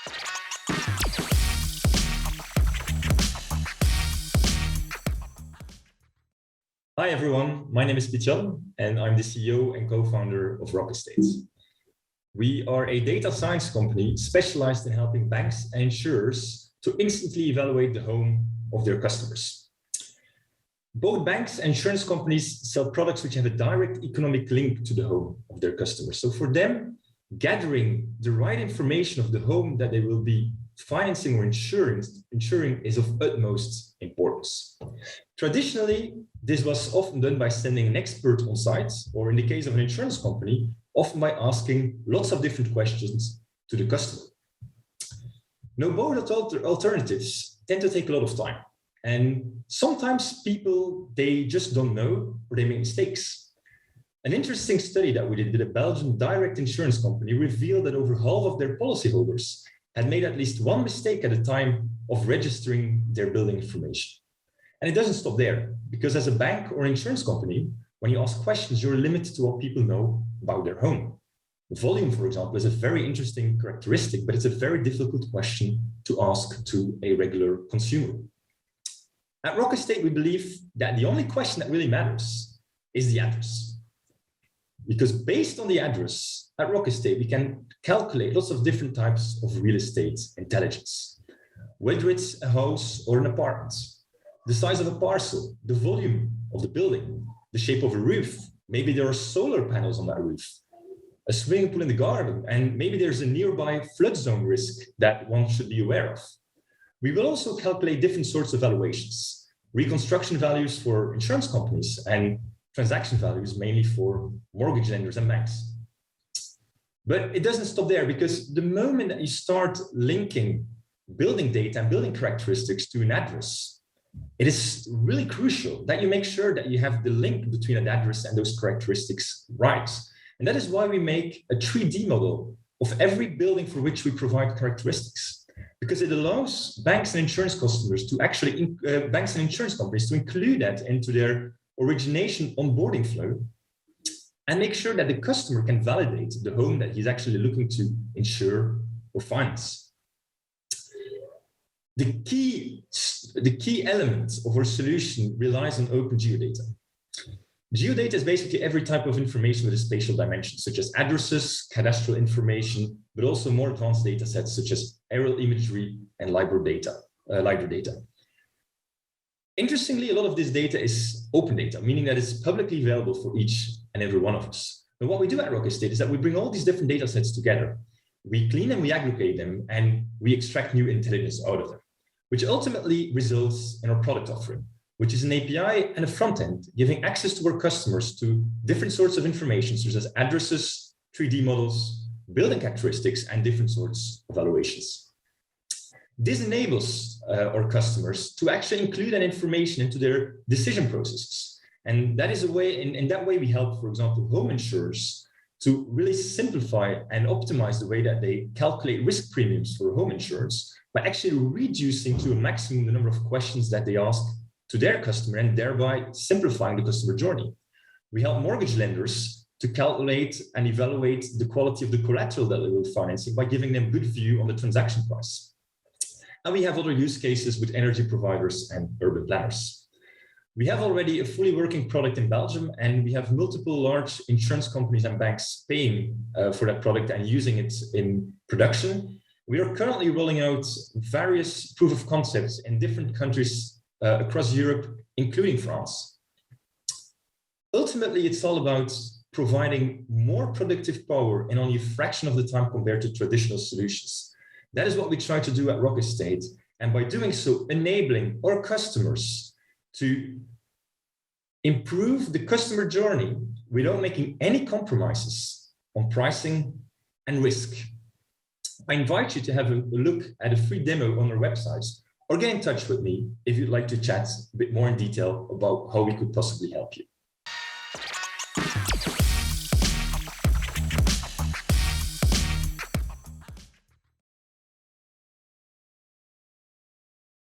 Hi everyone, my name is Pietjan and I'm the CEO and co-founder of Rockestate. We are a data science company specialized in helping banks and insurers to instantly evaluate the home of their customers. Both banks and insurance companies sell products which have a direct economic link to the home of their customers. So for them, gathering the right information of the home that they will be financing or insuring is of utmost importance. Traditionally, this was often done by sending an expert on site, or in the case of an insurance company, often by asking lots of different questions to the customer. Now, both alternatives tend to take a lot of time. And sometimes people, they just don't know or they make mistakes. An interesting study that we did with a Belgian direct insurance company revealed that over half of their policyholders had made at least one mistake at the time of registering their building information. And it doesn't stop there, because as a bank or insurance company, when you ask questions, you're limited to what people know about their home. Volume, for example, is a very interesting characteristic, but it's a very difficult question to ask to a regular consumer. At Rockestate, we believe that the only question that really matters is the address. Because based on the address at Rockestate, we can calculate lots of different types of real estate intelligence, whether it's a house or an apartment, the size of a parcel, the volume of the building, the shape of a roof. Maybe there are solar panels on that roof, a swimming pool in the garden, and maybe there's a nearby flood zone risk that one should be aware of. We will also calculate different sorts of valuations, reconstruction values for insurance companies and transaction values mainly for mortgage lenders and banks. But it doesn't stop there, because the moment that you start linking building data and building characteristics to an address, it is really crucial that you make sure that you have the link between an address and those characteristics right. And that is why we make a 3D model of every building for which we provide characteristics, because it allows banks and insurance customers to actually, banks and insurance companies to include that into their origination onboarding flow and make sure that the customer can validate the home that he's actually looking to insure or finance. The key element of our solution relies on open geodata. Geodata is basically every type of information with a spatial dimension, such as addresses, cadastral information, but also more advanced data sets such as aerial imagery and LiDAR data. Interestingly, a lot of this data is open data, meaning that it's publicly available for each and every one of us. And what we do at Rockestate is that we bring all these different data sets together. We clean them, we aggregate them, and we extract new intelligence out of them, which ultimately results in our product offering, which is an API and a front end, giving access to our customers to different sorts of information, such as addresses, 3D models, building characteristics, and different sorts of valuations. This enables our customers to actually include that information into their decision processes. And that is a way, in that way we help, for example, home insurers to really simplify and optimize the way that they calculate risk premiums for home insurance by actually reducing to a maximum the number of questions that they ask to their customer and thereby simplifying the customer journey. We help mortgage lenders to calculate and evaluate the quality of the collateral that they will financing by giving them a good view on the transaction price. And we have other use cases with energy providers and urban planners. We have already a fully working product in Belgium, and we have multiple large insurance companies and banks paying for that product and using it in production. We are currently rolling out various proof of concepts in different countries across Europe, including France. Ultimately, it's all about providing more productive power in only a fraction of the time compared to traditional solutions. That is what we try to do at Rockestate, and by doing so, enabling our customers to improve the customer journey without making any compromises on pricing and risk. I invite you to have a look at a free demo on our website, or get in touch with me if you'd like to chat a bit more in detail about how we could possibly help you.